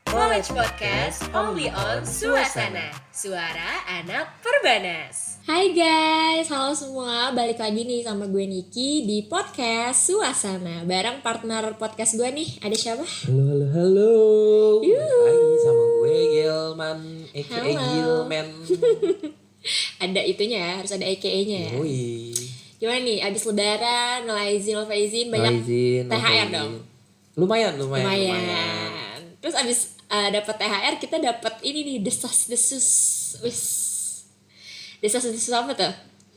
College Podcast only on Suasana, suara anak Perbanas. Hai guys, halo semua, balik lagi nih sama gue Niki di podcast Suasana. Bareng partner podcast gue nih, ada siapa? Halo. Balik lagi sama gue Gilman, aka Halo. Gilman. Ada itunya ya, harus ada AKA-nya ya. Yoi. Gimana nih, abis lebaran, faizin, banyak Izin, THR dong? Lumayan. Terus abis dapat THR, kita dapat ini nih, desas-desus. Wis. Desas-desus apa tuh?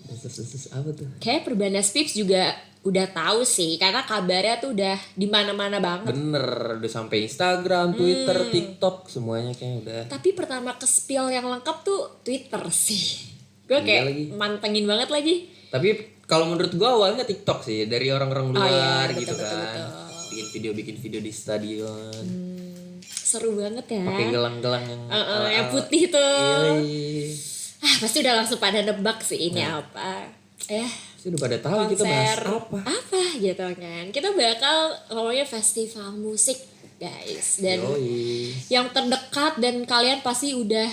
Desus apa tuh? Kayak Perbanas Pips juga udah tahu sih, karena kabarnya tuh udah di mana-mana banget. Bener, udah sampai Instagram, Twitter, TikTok, semuanya kayaknya udah. Tapi pertama ke spill yang lengkap tuh Twitter sih. Gue Iya kayak lagi. mantengin banget lagi. Tapi kalau menurut gue awalnya TikTok sih, dari orang-orang Oh luar iya, gitu betul, kan. betul. Bikin video di stadion. Seru banget ya. Pakai gelang-gelang yang Yang putih tuh. Yoi. Pasti udah langsung pada nebak sih ini apa. Pasti udah pada tahu kita bahas apa. Apa gitu kan. Kita bakal ngomongin festival musik guys. Dan Yoi. yang terdekat dan kalian pasti udah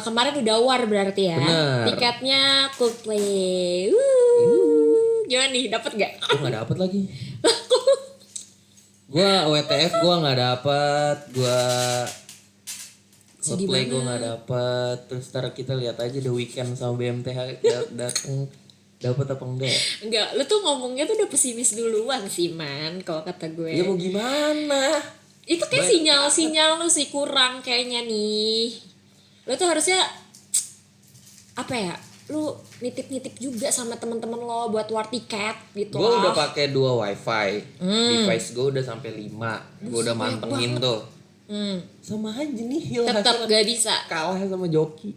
kemarin udah war berarti ya. Bener. Tiketnya Coldplay. Gimana nih, dapet gak? Gue gak dapet lagi. Gue WTF gue gak dapet. Gue Sedih Coldplay gue banget. gak dapet. Terus ntar kita lihat aja The Weeknd sama BMTH dateng. Dapet apa enggak? Enggak, lu tuh ngomongnya tuh udah pesimis duluan sih man, kalau kata gue. Ya mau gimana? Itu kayak sinyal-sinyal lu sih kurang kayaknya nih. Lu tuh harusnya apa ya? Lu nitip-nitip juga sama teman-teman lo buat war tiket gitu. Gue udah pakai 2 wifi. Device gue udah sampai 5. Gue udah mantengin tuh. Sama aja nih Tetap gak bisa. kalah sama joki.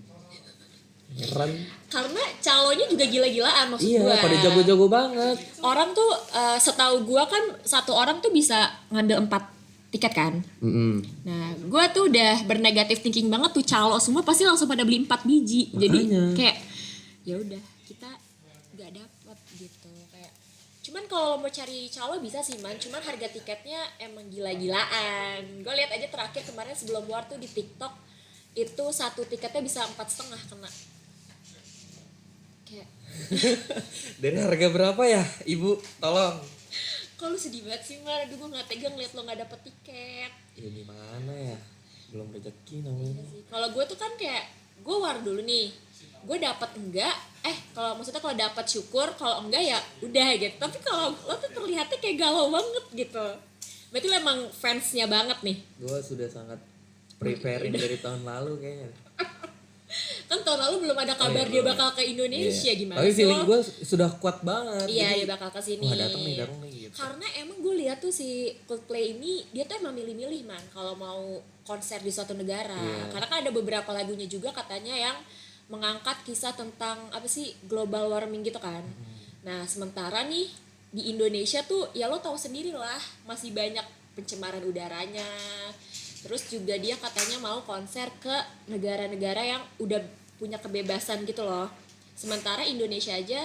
Heran. Karena calonnya juga gila-gilaan maksud Iya, gue. pada jago-jago banget. Orang tuh setahu gue kan satu orang tuh bisa ngambil 4 tiket kan. Nah, gue tuh udah bernegatif thinking banget tuh calo semua pasti langsung pada beli 4 biji. Jadi Makanya. kayak ya udah kita nggak dapet gitu kayak. Cuman kalau mau cari calo bisa sih man. Cuman harga tiketnya emang gila-gilaan. Gue lihat aja terakhir kemarin sebelum war tuh di TikTok itu satu tiketnya bisa 4,5 kena. Kayak Dari harga berapa ya, Ibu? Tolong. kok lu sedih banget sih man. Aduh gue gak tegang liat lo gak dapet tiket. Ya gimana ya? Belum rezeki namanya. Kalau gue tuh kan kayak gue war dulu nih, gue dapat enggak, kalau maksudnya kalau dapat syukur, kalau enggak ya udah gitu. Tapi kalau lo tuh terlihatnya kayak galau banget gitu. Berarti lo emang fansnya banget nih. Gue sudah sangat preparing dari tahun lalu kayaknya. Kan tahun lalu belum ada kabar dia bakal ke Indonesia gimana Tapi sih feeling lo? gue sudah kuat banget. Iya Jadi, dia bakal ke sini. wah datang nih gitu. Karena emang gue lihat tuh si Coldplay ini dia tuh emang milih-milih man kalau mau konser di suatu negara. Iya. Karena kan ada beberapa lagunya juga katanya yang mengangkat kisah tentang apa sih global warming gitu kan. Nah sementara nih di Indonesia tuh ya lo tahu sendiri lah masih banyak pencemaran udaranya. Terus juga dia katanya mau konser ke negara-negara yang udah punya kebebasan gitu loh. Sementara Indonesia aja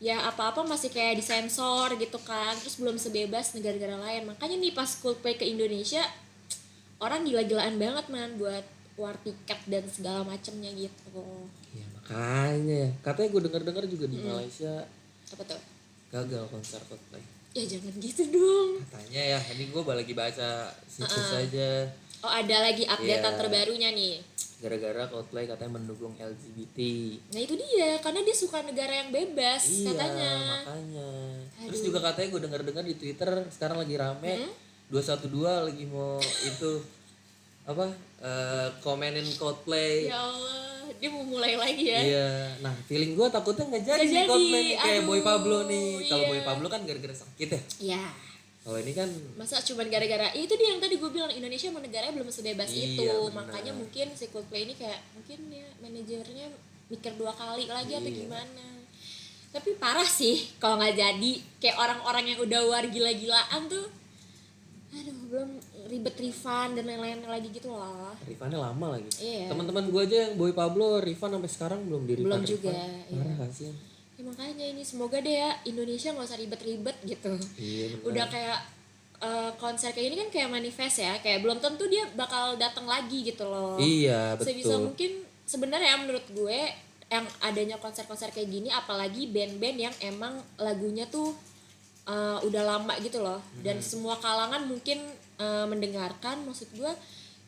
ya apa-apa masih kayak disensor gitu kan. Terus belum sebebas negara-negara lain. Makanya nih pas Coldplay ke Indonesia orang gila-gilaan banget man buat war tiket dan segala macemnya gitu. Ya makanya ya. Katanya gue dengar juga di Malaysia Apa tuh? gagal konser Coldplay. Ya jangan gitu dong. Katanya ya, ini gue lagi baca situs aja. Oh ada lagi updatean Iya. terbarunya nih. Gara-gara Coldplay katanya mendukung LGBT. Nah itu dia, karena dia suka negara yang bebas Iya, katanya. makanya. Terus juga katanya gue dengar di Twitter sekarang lagi rame 212 lagi mau itu apa komenin Coldplay. Ya Allah, dia mau mulai lagi ya. Iya. Nah, feeling gue takutnya nggak jadi Nggak nih jadi, Coldplay nih, kayak aduh, Boy Pablo nih. Kalau iya. Boy Pablo kan gara-gara sakit ya. Ya, Kalau ini kan masa cuman gara-gara itu dia yang tadi gue bilang Indonesia mau negaranya belum sebebas Iya, itu. benar. Makanya mungkin si Coldplay ini kayak mungkin ya manajernya mikir 2 kali lagi atau Iya. gimana. Tapi parah sih kalau nggak jadi kayak orang-orang yang udah war gila-gilaan tuh. Aduh, belum ribet refund dan lain-lain lagi gitu loh. refundnya lama lagi. Iya. Teman-teman gue aja yang Boy Pablo refund sampai sekarang belum di refund. Belum juga, Parah kasihan. Ya makanya ini semoga deh ya Indonesia nggak usah ribet-ribet gitu. Iya benar. Udah kayak konser kayak gini kan kayak manifest ya, kayak belum tentu dia bakal datang lagi gitu loh. Iya, Sebisa betul. mungkin sebenarnya menurut gue yang adanya konser-konser kayak gini, apalagi band-band yang emang lagunya tuh udah lama gitu loh, dan semua kalangan mungkin mendengarkan, maksud gue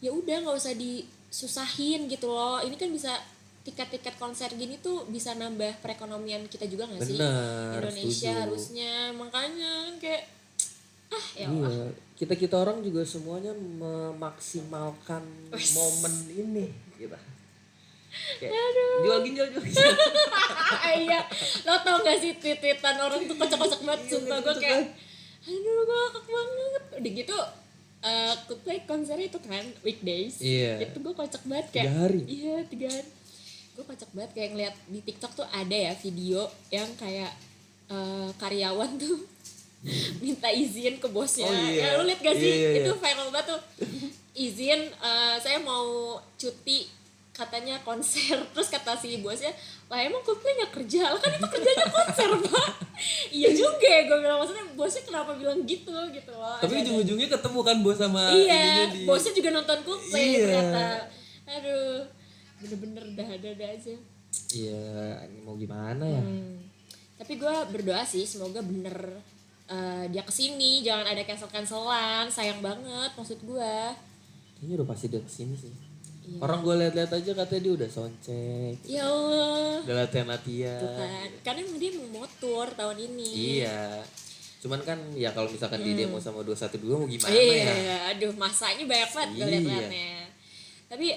ya udah nggak usah disusahin gitu loh. Ini kan bisa tiket-tiket konser gini tuh bisa nambah perekonomian kita juga nggak sih? Benar, Indonesia setuju. harusnya, makanya kayak ya Iya, kita orang juga semuanya memaksimalkan momen ini kita. Kayak jual ginjal. iya, lo tau gak sih tweet-tweetan orang tuh kocak-kocak banget, sumpah gue kayak aduh gue ngakak banget. Udah gitu Coldplay konsernya itu kan weekdays, Iya. itu gue kocak banget kayak 3 hari. Iya 3 hari, gue kocak banget kayak ngeliat di TikTok tuh ada ya video yang kayak karyawan tuh minta izin ke bosnya. Oh, Ya iya. lu liat gak sih? Iya. Itu viral banget tuh. Izin saya mau cuti katanya konser, terus kata si bosnya, lah emang Coldplay gak kerja? Lah kan itu kerjanya konser pak. Iya juga ya, gue bilang, maksudnya bosnya kenapa bilang gitu loh. Tapi ujung-ujungnya ketemu kan bos sama iya, ininya di. bosnya juga nonton Coldplay Iya. ternyata. Aduh, bener-bener dah aja. Iya, ini mau gimana ya? Tapi gue berdoa sih semoga bener dia kesini, jangan ada cancel-cancelan, sayang banget maksud gue. Kayaknya udah pasti dia kesini sih. Iya. Orang gue lihat-lihat aja katanya dia udah soundcheck, Ya Allah, udah latihan. tuh kan, karena emang dia mau motor tahun ini. Iya. Cuman kan ya kalau misalkan di demo sama 212 mau gimana Iya, ya? aduh masanya banyak banget gue Iya. liat-liatnya. Tapi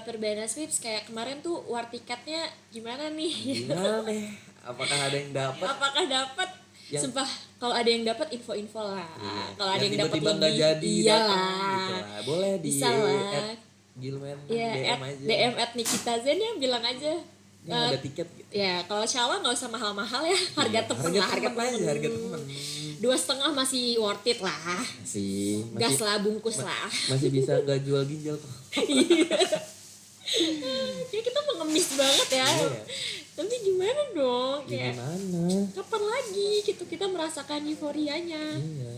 Perbana Sweeps kayak kemarin tuh war tiketnya gimana nih? Gimana nih? Apakah ada yang dapat? Apakah dapat? Sumpah kalau ada yang dapat info-info lah. Iya. Kalau ada yang dapat tiba-tiba nggak lebih, jadi iyalah. datang gitu lah. Boleh di Bisa lah. Gilman Iya, DM aja. DM @Nikita Zen ya, bilang aja. Ini ada tiket gitu. Ya kalau Shalwa nggak usah mahal-mahal ya, harga temen lah, harga temen aja, temen. harga temen. 2,5 masih worth it lah. Masih Gas lah, bungkus lah. masih bisa nggak jual ginjal kok. Kayak kita mengemis banget ya. Iya. Tapi gimana dong? Kayak Gimana? kapan lagi gitu kita merasakan euforianya? Iya.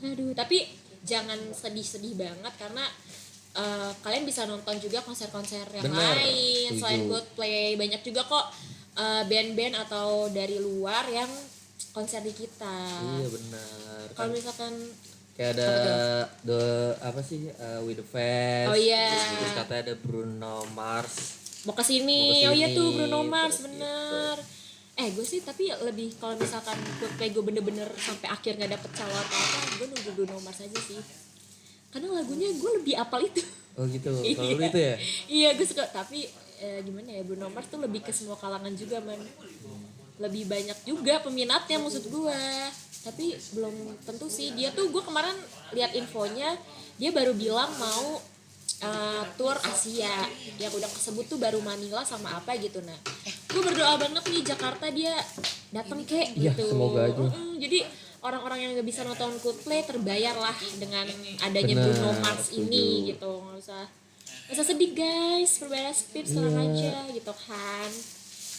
Aduh. Tapi jangan sedih-sedih banget karena kalian bisa nonton juga konser-konser yang Bener, lain setuju. selain Coldplay. Banyak juga kok band-band atau dari luar yang konser di kita. Iya benar. Kalau misalkan Kayak ada With the Fest. Oh, iya. Terus katanya ada Bruno Mars. mau kesini, Mau oh iya kesini, tuh Bruno Mars gitu. bener. Gue sih tapi lebih kalau misalkan Coldplay gue bener-bener sampai akhir nggak dapet calon apa, gue nunggu Bruno Mars aja sih. Karena lagunya gue lebih apal itu. Oh gitu. Kalau lu itu ya? Iya gue suka, tapi gimana ya, Bruno Mars tuh lebih ke semua kalangan juga man. Lebih banyak juga peminatnya maksud gue. Tapi belum tentu sih, dia tuh gue kemarin lihat infonya dia baru bilang mau tour Asia, yang udah kesebut tuh baru Manila sama apa gitu. Nah gue berdoa banget nih Jakarta dia dateng kek Iya, gitu. semoga aja. Jadi orang-orang yang gak bisa nonton Coldplay terbayar lah dengan adanya Benar, Bruno Mars setuju. ini gitu. Nggak usah sedih guys, Perbana Sweeps tenang Iya. aja gitu kan.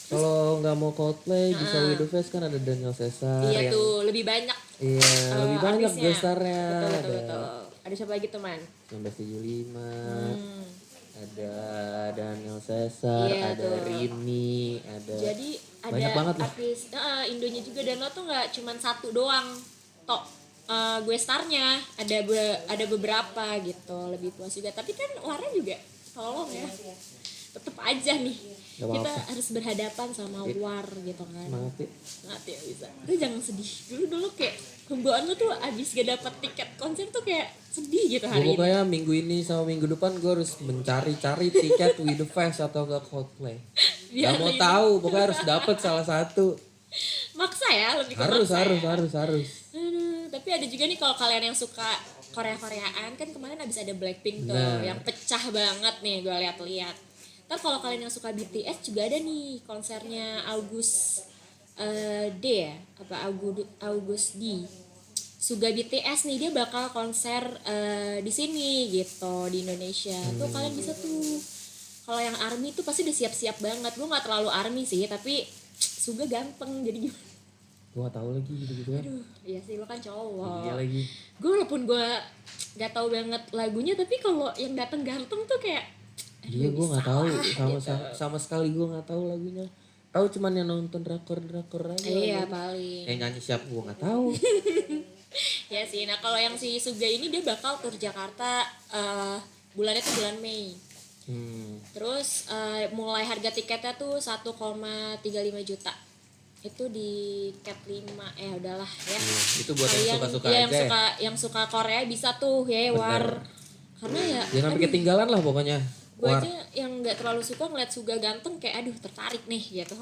Kalau nggak mau Coldplay bisa With the Fest kan ada Daniel Caesar Iya yang tuh lebih banyak lebih banyak artisnya. gestarnya. Betul. Ada siapa lagi teman? 1975. Ada Daniel Caesar, Iya, ada tuh. Rini, ada Jadi banyak ada banget lah. artis Indonya juga, dan lo tuh nggak cuman satu doang tok gue starnya, ada beberapa gitu, lebih puas juga. Tapi kan Lara juga tolong ya, tetep aja nih Gak kita apa-apa. harus berhadapan sama war gitu kan. Semangat ya. Semangat ya bisa. Lu jangan sedih dulu kayak pembawaan lu tuh abis gak dapet tiket konser tuh kayak sedih gitu Gue hari ini. pokoknya minggu ini sama minggu depan gue harus mencari-cari tiket With the Fest atau ke Coldplay. Biar Gak mau ini- tahu, pokoknya harus dapet salah satu. Maksa ya, lebih ke Harus, maksa harus, ya. harus. Aduh, tapi ada juga nih kalau kalian yang suka Korea-Koreaan, kan kemarin abis ada Blackpink tuh Nah. yang pecah banget nih gue lihat-lihat. Ntar kalau kalian yang suka BTS juga ada nih konsernya August D ya, apa August D. Suga BTS nih, dia bakal konser di sini gitu di Indonesia. Tuh kalian bisa tuh. Kalau yang ARMY tuh pasti udah siap-siap banget. Gue nggak terlalu ARMY sih, tapi Suga ganteng jadi gimana? Gue gak tahu lagi gitu-gitu kan. Aduh, iya sih lo kan cowok. Iya lagi. Gue walaupun gue gak tahu banget lagunya, tapi kalau yang datang ganteng tuh kayak Iya gue nggak tahu gitu. sama sekali gue nggak tahu lagunya. Tahu cuman yang nonton drakor aja. Iya paling. Yang nyanyi siapa gue nggak tahu. Ya sih, nah kalau yang si Suga ini dia bakal tur Jakarta bulannya tuh bulan Mei. Terus mulai harga tiketnya tuh 1,35 juta. Itu di Cat 5 udahlah ya. Itu buat yang suka-suka ya, aja. yang suka Korea bisa tuh ya war. Karena ya Jangan sampai ketinggalan lah pokoknya. gue aja yang nggak terlalu suka ngeliat Suga ganteng kayak aduh tertarik nih gitu.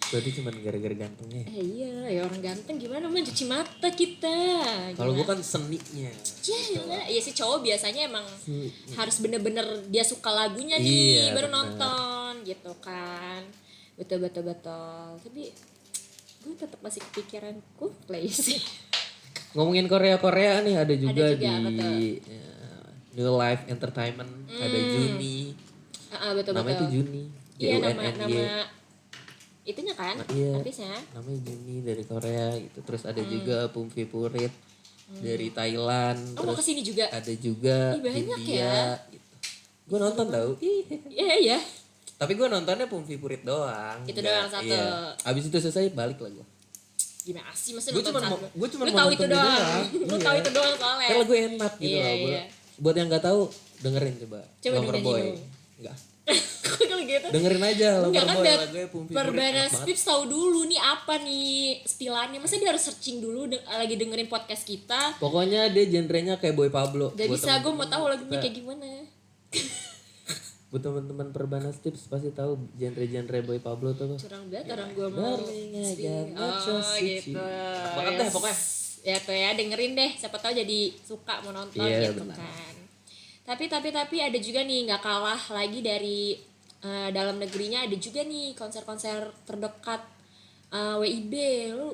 Berarti cuma gara-gara gantengnya. Iya ya orang ganteng gimana man cuci mata kita. Kalau gue kan seninya. Iya sih cowok biasanya emang harus bener-bener dia suka lagunya nih Iya, baru bener. nonton gitu kan. Betul. Tapi gue tetap masih kepikiran Coldplay sih. Ngomongin Korea nih ada juga juga, di betul. New Life Entertainment ada Juni. Betul. Namanya itu Juni. Iya JUNNY. nama itunya kan Iya. artisnya. Namanya Juni dari Korea gitu. Terus ada juga Pumpi Purit dari Thailand. Oh mau Terus kesini juga. ada juga Ih, banyak India ya. gitu. Gue nonton tau. Iya. Tapi gue nontonnya Pumpi Purit doang. Itu Nggak- doang satu. Iya. Abis itu selesai balik lah gue. Gimana sih masa Gue nonton cuma satu? gue cuma Lu mau tahu nonton itu dia doang. Lu Iya. tahu itu doang soalnya. Kan lagu enak gitu Iya, loh. iya. Buat yang nggak tahu dengerin coba. Coba Lover dengerin Boy. dulu. Enggak. Kalau gitu. Dengerin aja Lover Enggak kan Boy dat lagunya Pumpi Purit. Perbana enak banget. Spips tahu dulu nih apa nih stilannya. Masa dia harus searching dulu lagi dengerin podcast kita. Pokoknya dia genrenya kayak Boy Pablo. Gak Buat bisa gue temen-temen mau tahu lagunya kita- kayak gimana. Buat teman-teman Perbana Tips pasti tahu genre-genre Boy Pablo tuh. Curang banget orang gue mau. Darling, I got no Oh trust in gitu. you. Enak banget deh pokoknya. Ya tuh ya dengerin deh. Siapa tahu jadi suka mau nonton Iya, gitu benar. kan. Tapi ada juga nih nggak kalah lagi dari dalam negerinya ada juga nih konser-konser terdekat WIB.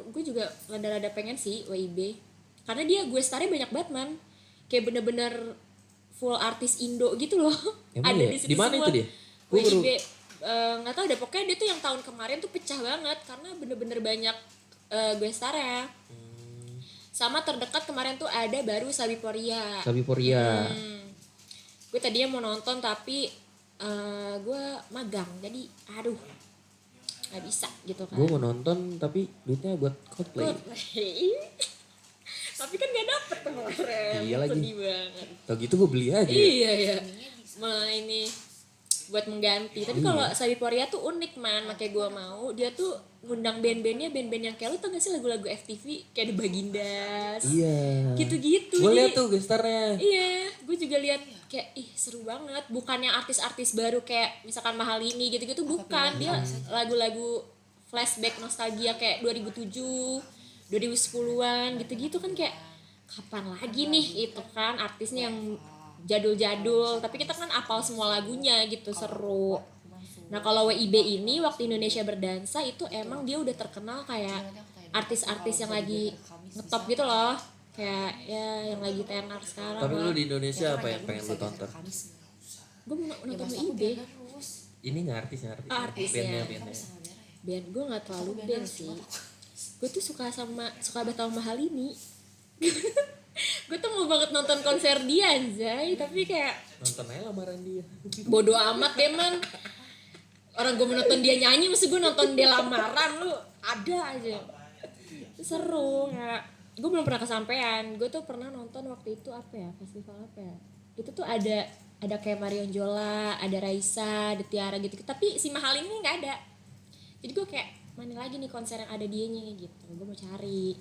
Gue juga rada-rada pengen sih WIB. Karena dia gue starnya banyak banget man. Kayak bener-bener full artis Indo gitu loh. Emang ada ya? di situ Di mana semua. itu dia? Gua WIB nggak tahu deh pokoknya dia tuh yang tahun kemarin tuh pecah banget karena bener-bener banyak gue starnya. Sama terdekat kemarin tuh ada baru Sabiporia. Sabiporia. Gue tadinya mau nonton tapi gue magang jadi aduh nggak bisa gitu kan. Gue mau nonton tapi duitnya buat Coldplay. Tapi kan gak dapet kemarin. Iya lagi. Sedih banget. Tau gitu gue beli aja. Iya ya. Ini buat mengganti. Tapi kalau Iya. Sabiporia tuh unik man, makanya gue mau. Dia tuh ngundang band-bandnya yang kayak lu tau gak sih lagu-lagu FTV kayak The Bagindas. Iya. Gitu-gitu. Gue liat Jadi- tuh gestarnya. Iya, gue juga lihat kayak seru banget. Bukannya artis-artis baru kayak misalkan Mahalini gitu-gitu bukan. Dia lagu-lagu flashback nostalgia kayak 2007, 2010-an gitu-gitu kan kayak kapan lagi nih itu kan artisnya yang jadul-jadul. Tapi kita kan apal semua lagunya gitu, seru. Nah kalau WIB ini waktu Indonesia Berdansa itu emang dia udah terkenal kayak artis-artis yang lagi ngetop gitu loh. Kayak ya yang lagi tenar sekarang. Tapi lu di Indonesia apa yang pengen lu tonton? Gue mau nonton WIB. Ini nggak artis. Artisnya. Bandnya. Band gue nggak terlalu band sih. Gue tuh suka banget sama Mahalini. Gue tuh mau banget nonton konser dia anjay. Tapi kayak Nonton aja lamaran dia. bodo amat deh man. Orang gue menonton dia nyanyi, mesti gue nonton dia lamaran lu ada aja. Seru ya. Gue belum pernah kesampean. Gue tuh pernah nonton waktu itu apa ya, festival apa ya. Itu tuh ada kayak Marion Jola, ada Raisa, ada Tiara gitu. Tapi si Mahal ini nggak ada. Jadi gue kayak mana lagi nih konser yang ada dianya gitu. Gue mau cari.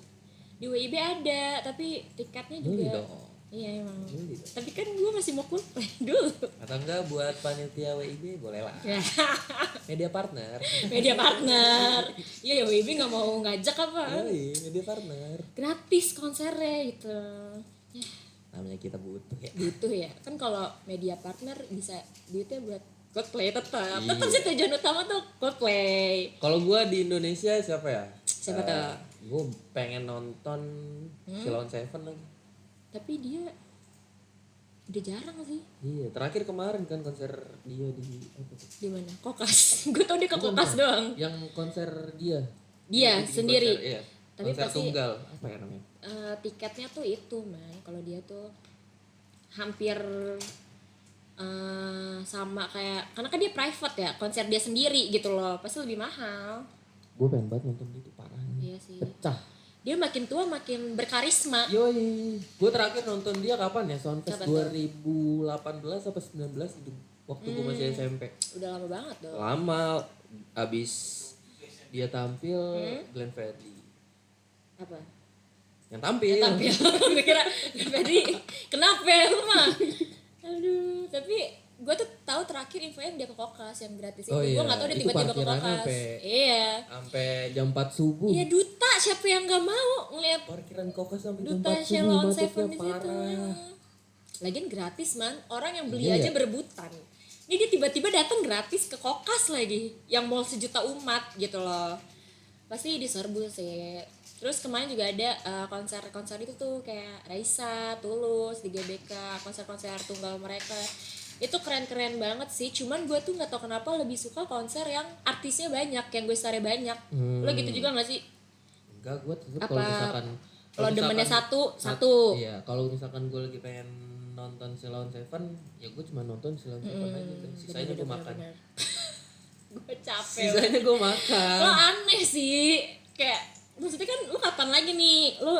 Di WIB ada, tapi tiketnya Beli juga. dong. Iya emang. Beli dong. Tapi kan gue masih mau Coldplay dulu. Atau enggak buat panitia WIB boleh lah. Media partner. Media partner. Iya ya WIB nggak mau ngajak apa? Iya, media partner. Gratis konsernya gitu. Ya, Namanya kita butuh ya. butuh ya. Kan kalau media partner bisa duitnya buat Coldplay tetap. Iya. Tetap sih tujuan utama tuh Coldplay. Kalau gua di Indonesia siapa ya? Siapa tuh? Gue pengen nonton Sheila on Seven lagi. Tapi dia udah jarang sih. Iya, terakhir kemarin kan konser dia di apa tuh? Di mana? Kokas. Gue tau dia ke Kokas doang. Yang konser dia Dia bikin sendiri. konser, iya. Tapi Konser pasti tunggal apa ya namanya? tiketnya tuh itu man, kalau dia tuh hampir sama kayak, karena kan dia private ya, konser dia sendiri gitu loh, pasti lebih mahal. Gue pengen banget nonton gitu parah. Iya sih. Pecah. Dia makin tua makin berkarisma. Yoi. Gue terakhir nonton dia kapan ya? Soundfest Kapan tuh? 2018 atau 19 itu. Waktu gue masih SMP. Udah lama banget dong. Lama. Abis dia tampil Glenn Fredly. Apa? Yang tampil. Tampil. Gue kira jadi kenapa lu mah? Aduh, tapi gue tuh tahu terakhir info yang dia ke Kokas yang gratis itu. Oh iya, Gue nggak tahu dia itu tiba-tiba ke parkirannya Kokas. sampai- Iya. Sampai jam 4 subuh. Iya duta, siapa yang nggak mau ngeliat Parkiran kokas sampai jam duta 4 Sheila subuh on macetnya Seven di situ. parah. Lagian gratis man, orang yang beli Iya aja ya? berebutan. Ini dia tiba-tiba datang gratis ke Kokas lagi, yang mall sejuta umat gitu loh. Pasti diserbu sih. Terus kemarin juga ada konser-konser itu tuh kayak Raisa, Tulus, di GBK, konser-konser tunggal mereka. Itu keren-keren banget sih. Cuman gue tuh nggak tahu kenapa lebih suka konser yang artisnya banyak, yang gue star banyak. Lo gitu juga nggak sih? Enggak, gue tetep Apa kalau misalkan kalau demennya misalkan- satu? Iya, kalau misalkan gue lagi pengen nonton Sheila on Seven, ya gue cuma nonton Sheila on Seven aja deh. Sisanya gue makan. Gue capek. Sisanya gue makan. Lo aneh sih, kayak maksudnya kan lo kapan lagi nih lo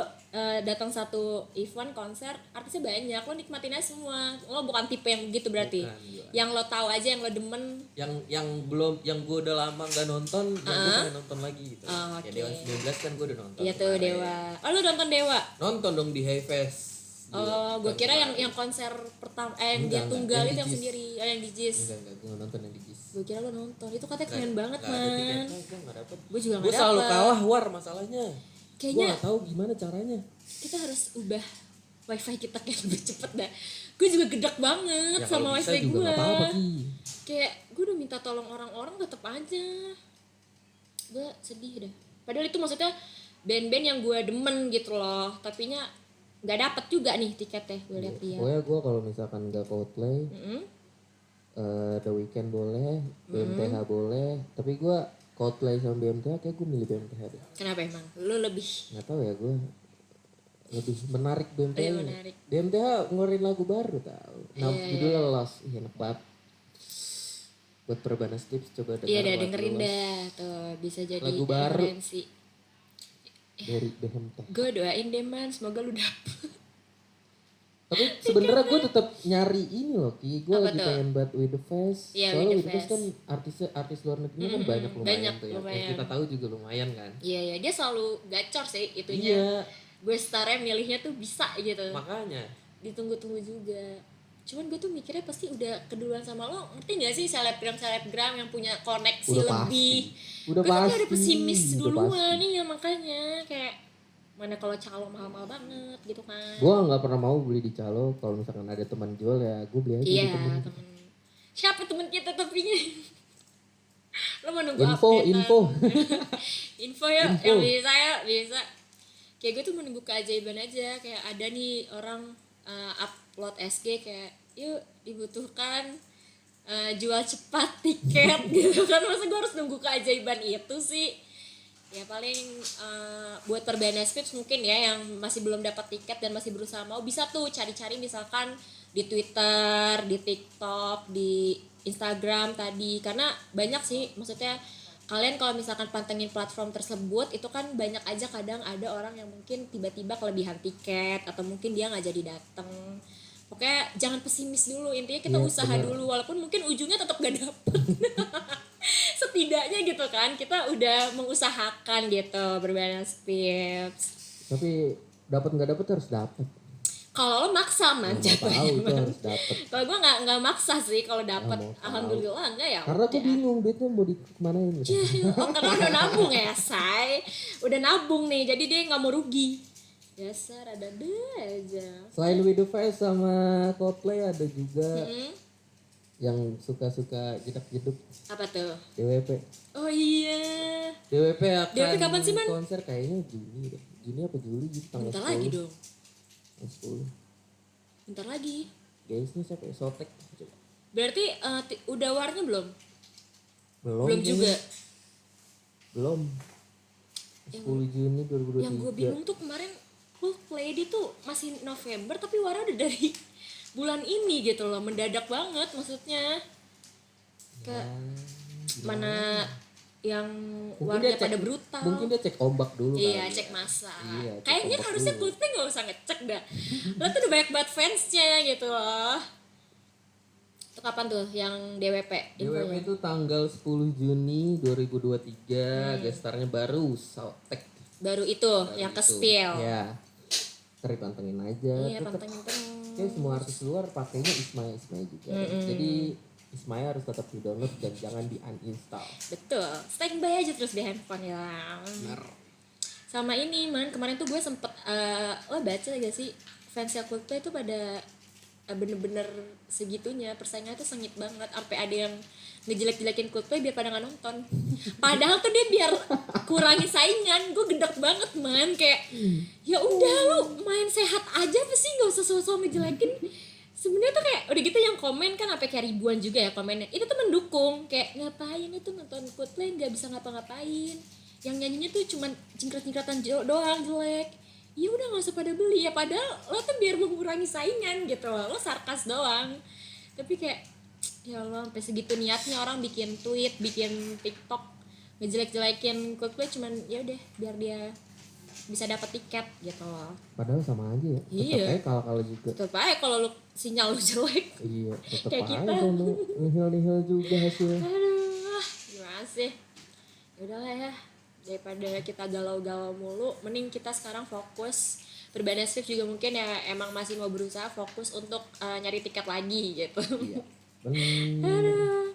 datang satu event konser artisnya banyak, lo nikmatin aja semua. Lo bukan tipe yang begitu berarti. Bukan, bukan. Yang lo tahu aja, yang lo demen. Yang gue udah lama nggak nonton, yang gue pengen nonton lagi gitu. Oh, Ya oke. Dewa 19 kan gue udah nonton. Iya tuh kemarin. Dewa. Oh lo nonton Dewa? Nonton dong di High Fest. Oh, gue kira yang konser pertama yang dia Enggak, tunggal yang itu di yang Jis. sendiri, yang di Jis. Enggak, gue nonton yang di Jis. Gue kira lo nonton. Itu katanya keren banget Nggak ada man. tiketnya, gue nggak dapet. Gue juga Gue nggak selalu dapet. kalah war masalahnya. Gue Kayaknya nggak tahu gimana caranya. kita harus ubah wifi kita kayak lebih cepet dah. Gue juga gedek banget Ya sama kalau bisa wifi juga gue. nggak apa-apa Ki. Kayak gue udah minta tolong orang-orang tetep aja. Gue sedih dah. Padahal itu maksudnya band-band yang gue demen gitu loh. Tapi nya nggak dapet juga nih tiketnya. Gue lihat dia. Pokoknya gue kalau misalkan nggak Coldplay, Mm-mm. The Weeknd boleh, BMTH boleh, tapi gue Coldplay sama BMTH kayak gue milih BMTH deh. Kenapa emang? Lu lebih Nggak tahu ya, gue lebih menarik BMTH. Iya, menarik. BMTH ngeluarin lagu baru tau. Nah, Iya, judulnya Lost. Ih, enak banget. Buat Perbanas Tips coba denger. iya dah lagu dengerin Lost dah tuh bisa jadi Lagu baru. referensi. dari BMTH. Gue doain deh man, semoga lu dapet. Tapi sebenarnya gue tetap nyari ini loh Ki. Gue Apa lagi tuh? pengen buat With The Fest. Iya, Soalnya With With The The Fest Fest. kan artis luar negeri kan banyak lumayan banyak, tuh ya. lumayan. Yang kita tahu juga lumayan kan. Iya ya dia selalu gacor sih itunya. Iya, Gue starnya milihnya tuh bisa gitu. makanya. Ditunggu-tunggu juga. Cuman gue tuh mikirnya pasti udah keduluan sama lo. Ngerti gak sih selebgram yang punya koneksi Udah lebih. pasti. Udah Gue tuh pasti. ada pesimis Udah duluan pasti. nih ya makanya kayak mana kalau calo mahal-mahal banget gitu kan. Gue nggak pernah mau beli di calo. Kalau misalkan ada teman jual ya gue beli aja Iya di temen. temen. Siapa temen kita tapinya? Lo mau nunggu Info, update-an. info. Info ya, Info. yang bisa ya, bisa. Kayak gue tuh menunggu keajaiban aja. Kayak ada nih orang upload SG kayak, yuk dibutuhkan jual cepat tiket gitu kan. Masa gue harus nunggu keajaiban itu sih? Ya paling buat Perbanas Tips mungkin ya yang masih belum dapat tiket dan masih berusaha mau bisa tuh cari-cari misalkan di Twitter, di TikTok, di Instagram tadi karena banyak sih maksudnya kalian kalau misalkan pantengin platform tersebut itu kan banyak aja kadang ada orang yang mungkin tiba-tiba kelebihan tiket atau mungkin dia nggak jadi dateng. Pokoknya jangan pesimis dulu, intinya kita Iya, usaha bener. dulu walaupun mungkin ujungnya tetap gak dapet. Setidaknya gitu kan kita udah mengusahakan gitu Perbanas Tips. Tapi dapat nggak dapat harus dapat. Kalau lo maksa man Nggak mau tahu jatuhnya, itu Man. harus dapat. Kalau gue nggak maksa sih kalau dapet Nggak mau tahu. alhamdulillah enggak ya. Karena gue udah. bingung duitnya mau kemanain gitu. Oh karena udah nabung ya say. Udah nabung nih jadi dia nggak mau rugi. Dasar ada deh aja. Selain With The Fest sama Coldplay ada juga Mm-mm. yang suka-suka jedak-jeduk Apa tuh? DWP. Oh iya. DWP akan DWP kapan sih, Man? konser kayaknya Juni deh. Juni apa Juli gitu tanggal Bentar 10. lagi dong. Tanggal 10. Bentar lagi. Guysnya siapa ya? Sotek. Coba. Berarti udah warnya belum? Belum Belum kayaknya. juga. Belum. 10 Juni 2023. Yang gue bingung tuh kemarin Coldplay dia tuh masih November tapi Wara udah dari bulan ini gitu loh, mendadak banget maksudnya. Ke mana yang warnanya pada brutal. Mungkin dia cek ombak dulu Iya, kali cek ya. masa. Iya, cek Kayaknya ombak harusnya dulu. Coldplay gak usah ngecek dah. Lo tuh udah banyak banget fansnya gitu loh. Itu kapan tuh yang DWP? DWP infonya? itu tanggal 10 Juni 2023. Gestarnya baru Soundtek. Baru itu yang ke spill. Ya. Ntar dipantengin aja. Iya, Tetep pantengin terus. kayak semua artis luar pakainya Ismaya juga. Jadi Ismaya harus tetap di-download dan jangan di-uninstall. Betul, standby aja terus di handphone ya. Sama ini man, kemarin tuh gue sempet, lo baca gak sih fansnya Coldplay tuh pada bener-bener segitunya, persaingannya tuh sengit banget, sampai ada yang ngejelek-jelekin Coldplay biar pada nggak nonton. Padahal tuh dia biar kurangi saingan, gue gedek banget man, kayak ya udah lu main sehat aja apa sih, nggak usah sosok ngejelekin. Sebenarnya tuh kayak udah gitu yang komen kan sampai kayak ribuan juga ya komennya. Itu tuh mendukung, kayak ngapain itu nonton Coldplay nggak bisa ngapa-ngapain. Yang nyanyinya tuh cuman cingkrat-cingkratan doang jelek. Ya udah nggak usah pada beli ya, padahal lo tuh biar mengurangi saingan gitu loh. Lo sarkas doang. Tapi kayak ya Allah sampai segitu niatnya orang bikin tweet, bikin TikTok ngejelek-jelekin Coldplay cuman ya udah biar dia bisa dapat tiket gitu loh. Padahal sama aja ya. Tetep Iya. aja kalau juga. Tetep aja kalau lu sinyal lu jelek. Iya, tetep Kayak aja kita. dong. Nihil-nihil juga hasilnya. Aduh, gimana sih? Yaudahlah ya, daripada kita galau-galau mulu, mending kita sekarang fokus. Perbedaan Swift juga mungkin ya emang masih mau berusaha fokus untuk nyari tiket lagi gitu. Iya. Bener. Aduh.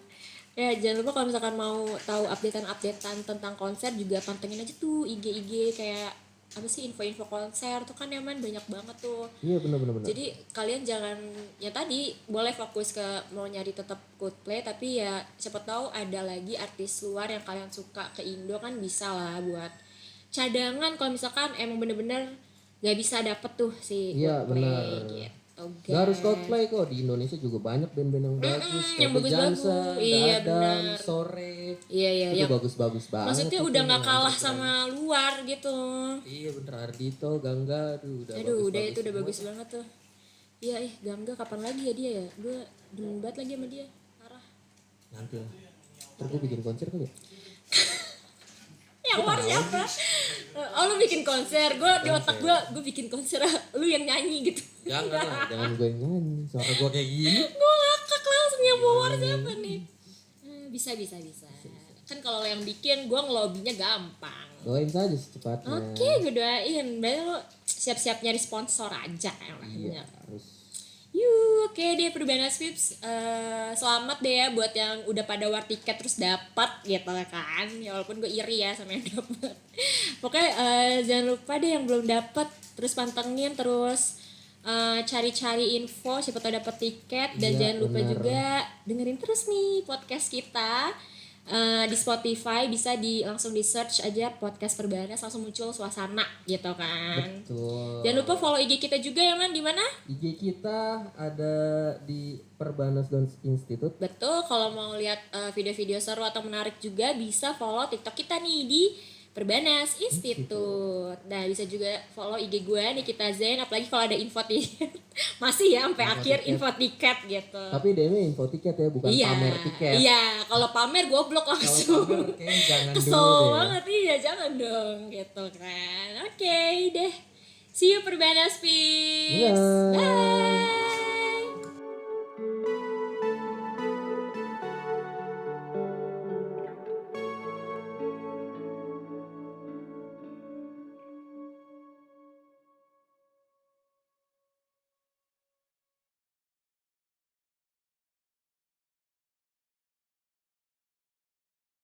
Ya jangan lupa kalau misalkan mau tahu updatean tentang konser juga pantengin aja tuh IG kayak apa sih info-info konser tuh kan nyaman banyak banget tuh. Iya bener. Jadi kalian jangan ya tadi boleh fokus ke mau nyari tetap Coldplay tapi ya siapa tahu ada lagi artis luar yang kalian suka ke Indo kan bisa lah buat cadangan kalau misalkan emang bener-bener gak bisa dapet tuh si Iya, Coldplay bener. gitu. Gak harus Coldplay kok, di Indonesia juga banyak band-band yang bagus. yang Kayak bagus-bagus. Jansa, Iya, Dadang, bener. Sore. Iya Itu yang bagus-bagus banget. maksudnya tuh udah band nggak yang kalah underground. sama luar gitu. Iya bener, Ardito, Gangga, udah Aduh bagus, udah itu udah semua. bagus banget tuh. Iya Gangga kapan lagi ya dia ya? Gue demen banget lagi sama dia. Parah. Nanti lah. Ntar gue bikin konser kali ya. Yang luar siapa? Oh lu bikin konser, gue di otak gue bikin konser, lu yang nyanyi gitu. Jangan lah, jangan gue yang nyanyi. Suara gue kayak gini. Gue ngakak langsung yang bawa siapa nih? Bisa. Kan kalau lo yang bikin, gue ngelobinya gampang. Doain saja secepatnya. Oke, gue doain. Berarti lo siap-siap nyari sponsor aja. Iya, harus. Yuk, oke deh Perbana Swips. Selamat deh ya buat yang udah pada war tiket terus dapat gitu kan. Ya walaupun gue iri ya sama yang dapat. Pokoknya jangan lupa deh yang belum dapat terus pantengin terus cari-cari info siapa tahu dapat tiket dan Iya, jangan lupa benar. juga dengerin terus nih podcast kita. Di Spotify bisa langsung di search aja podcast Perbanas langsung muncul suasana gitu kan. Betul. Jangan lupa follow IG kita juga ya man, di mana? IG kita ada di Perbanas Dance Institute. Betul, kalau mau lihat video-video seru atau menarik juga bisa follow TikTok kita nih di Perbanas Institute. Nah, bisa juga follow IG gue Nikita Zen, apalagi kalau ada info tiket. Masih ya sampai Info akhir tiket. info tiket gitu. Tapi DM info tiket ya, bukan pamer tiket. Iya, kalau pamer goblok Kalau langsung. pamer kayaknya jangan Kesel dulu deh. banget, iya jangan dong gitu kan. Oke deh. See you Perbanas Peeps. Bye. Bye.